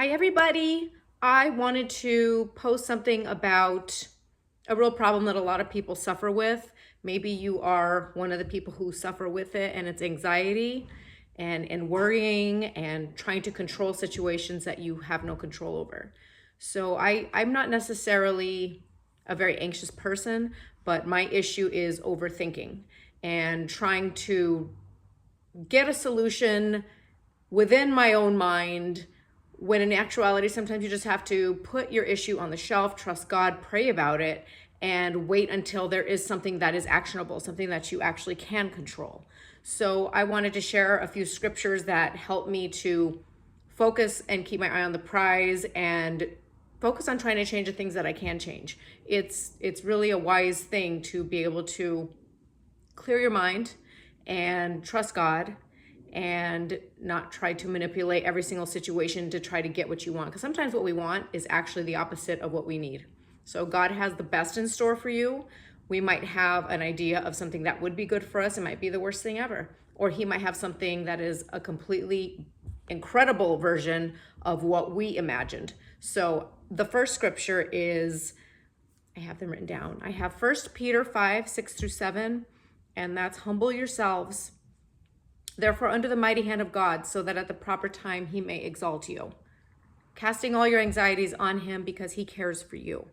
Hi, everybody. I wanted to post something about a real problem that a lot of people suffer with. Maybe you are one of the people who suffer with it, and it's anxiety and worrying and trying to control situations that you have no control over. So I'm not necessarily a very anxious person, but my issue is overthinking and trying to get a solution within my own mind, when in actuality, sometimes you just have to put your issue on the shelf, trust God, pray about it, and wait until there is something that is actionable, something that you actually can control. So I wanted to share a few scriptures that help me to focus and keep my eye on the prize and focus on trying to change the things that I can change. It's really a wise thing to be able to clear your mind and trust God and not try to manipulate every single situation to try to get what you want. Because sometimes what we want is actually the opposite of what we need. So God has the best in store for you. We might have an idea of something that would be good for us. It might be the worst thing ever. Or he might have something that is a completely incredible version of what we imagined. So the first scripture is, I have them written down. I have 1 Peter 5, 6-7, and that's humble yourselves, therefore, under the mighty hand of God, so that at the proper time he may exalt you, casting all your anxieties on him because he cares for you.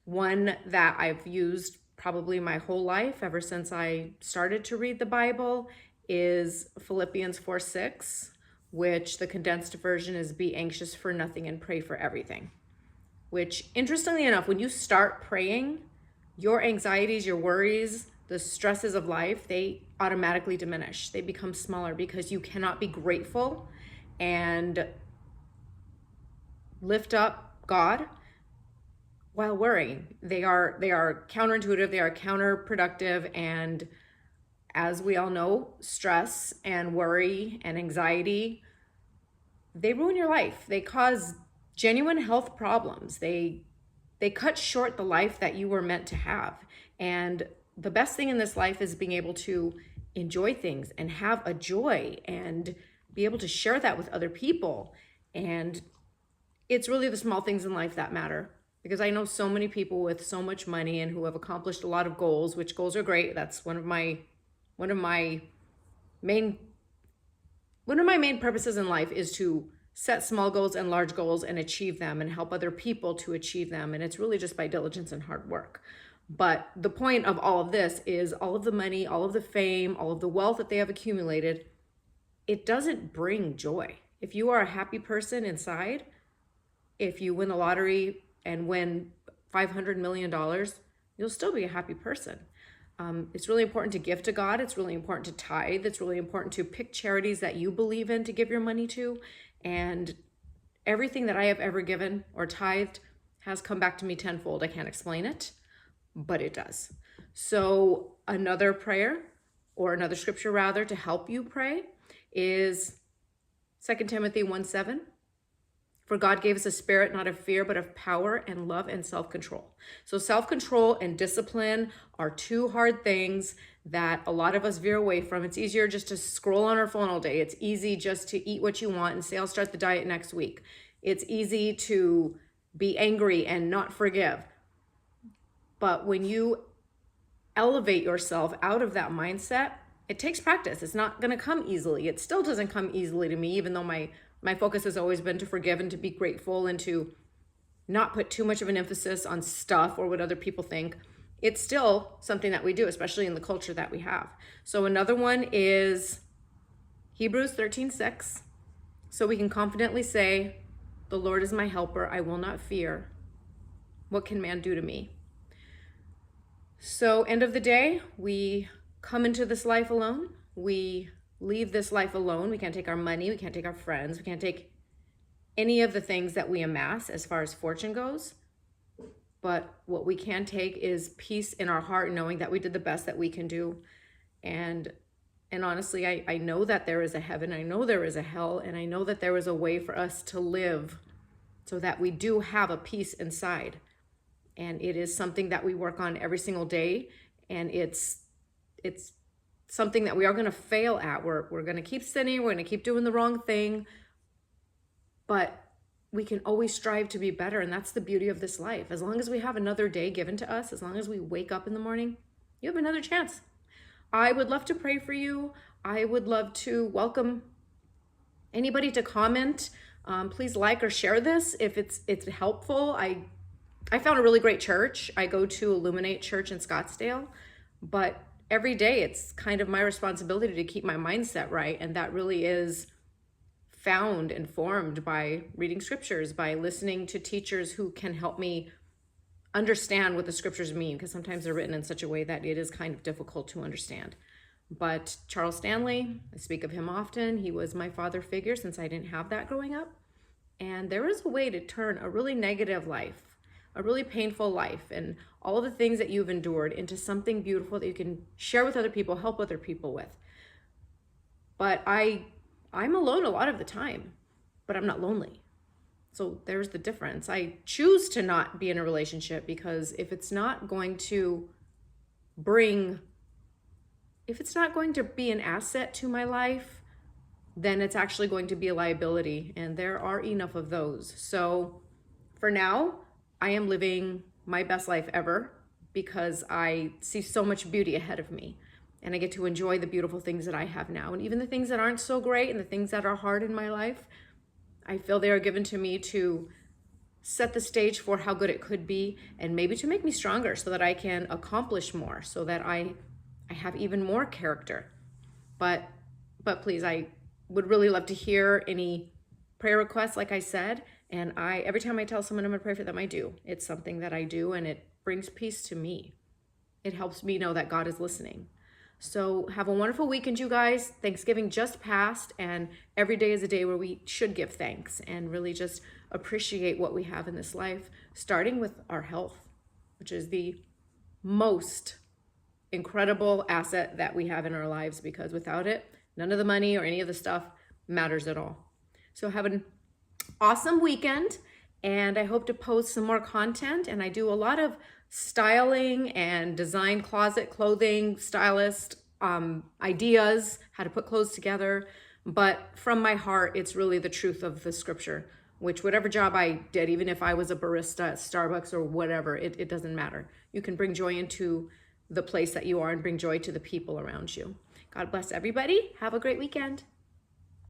One that I've used probably my whole life, ever since I started to read the Bible, is Philippians 4:6, which the condensed version is be anxious for nothing and pray for everything. Which, interestingly enough, when you start praying, your anxieties, your worries, the stresses of life, they automatically diminish. They become smaller because you cannot be grateful and lift up God while worrying. They are counterintuitive, they are counterproductive, and as we all know, stress and worry and anxiety, they ruin your life. They cause genuine health problems. They cut short the life that you were meant to have. And the best thing in this life is being able to enjoy things and have a joy and be able to share that with other people. And it's really the small things in life that matter, because I know so many people with so much money and who have accomplished a lot of goals, which goals are great. That's one of my main purposes in life, is to set small goals and large goals and achieve them and help other people to achieve them. And it's really just by diligence and hard work. But the point of all of this is all of the money, all of the fame, all of the wealth that they have accumulated, it doesn't bring joy. If you are a happy person inside, if you win the lottery and win $500 million, you'll still be a happy person. It's really important to give to God. It's really important to tithe. It's really important to pick charities that you believe in to give your money to. And everything that I have ever given or tithed has come back to me tenfold. I can't explain it, but it does. So another prayer, or another scripture rather, to help you pray is 2 Timothy 1:7. For God gave us a spirit not of fear, but of power and love and self-control. So self-control and discipline are two hard things that a lot of us veer away from. It's easier just to scroll on our phone all day. It's easy just to eat what you want and say, I'll start the diet next week. It's easy to be angry and not forgive. But when you elevate yourself out of that mindset, it takes practice. It's not going to come easily. It still doesn't come easily to me, even though my focus has always been to forgive and to be grateful and to not put too much of an emphasis on stuff or what other people think. It's still something that we do, especially in the culture that we have. So another one is Hebrews 13:6. So we can confidently say, the Lord is my helper. I will not fear. What can man do to me? So end of the day, we come into this life alone. We leave this life alone. We can't take our money. We can't take our friends. We can't take any of the things that we amass as far as fortune goes. But what we can take is peace in our heart, knowing that we did the best that we can do. And honestly, I know that there is a heaven. I know there is a hell. And I know that there is a way for us to live so that we do have a peace inside. And it is something that we work on every single day. And it's something that we are going to fail at. We're going to keep sinning. We're going to keep doing the wrong thing. but we can always strive to be better. And that's the beauty of this life. As long as we have another day given to us, as long as we wake up in the morning, you have another chance. I would love to pray for you. I would love to welcome anybody to comment. Please like or share this if it's helpful. I found a really great church. I go to Illuminate Church in Scottsdale, but every day it's kind of my responsibility to keep my mindset right, and that really is found and formed by reading scriptures, by listening to teachers who can help me understand what the scriptures mean, because sometimes they're written in such a way that it is kind of difficult to understand. But Charles Stanley, I speak of him often. He was my father figure since I didn't have that growing up. And there is a way to turn a really negative life, a really painful life, and all the things that you've endured into something beautiful that you can share with other people, help other people with. But I'm alone a lot of the time, but I'm not lonely. So there's the difference. I choose to not be in a relationship because if it's not going to be an asset to my life, then it's actually going to be a liability. And there are enough of those. So for now, I am living my best life ever because I see so much beauty ahead of me. And I get to enjoy the beautiful things that I have now. And even the things that aren't so great and the things that are hard in my life, I feel they are given to me to set the stage for how good it could be and maybe to make me stronger so that I can accomplish more, so that I have even more character. But please, I would really love to hear any prayer requests, like I said. And every time I tell someone I'm gonna pray for them, I do. It's something that I do, and it brings peace to me. It helps me know that God is listening. So have a wonderful weekend, you guys. Thanksgiving just passed, and every day is a day where we should give thanks and really just appreciate what we have in this life, starting with our health, which is the most incredible asset that we have in our lives, because without it, none of the money or any of the stuff matters at all. So have an awesome weekend, and I hope to post some more content. And I do a lot of styling and design, closet, clothing, stylist ideas, how to put clothes together. But from my heart, it's really the truth of the scripture, which whatever job I did, even if I was a barista at Starbucks or whatever, it doesn't matter. You can bring joy into the place that you are and bring joy to the people around you. God bless everybody. Have a great weekend.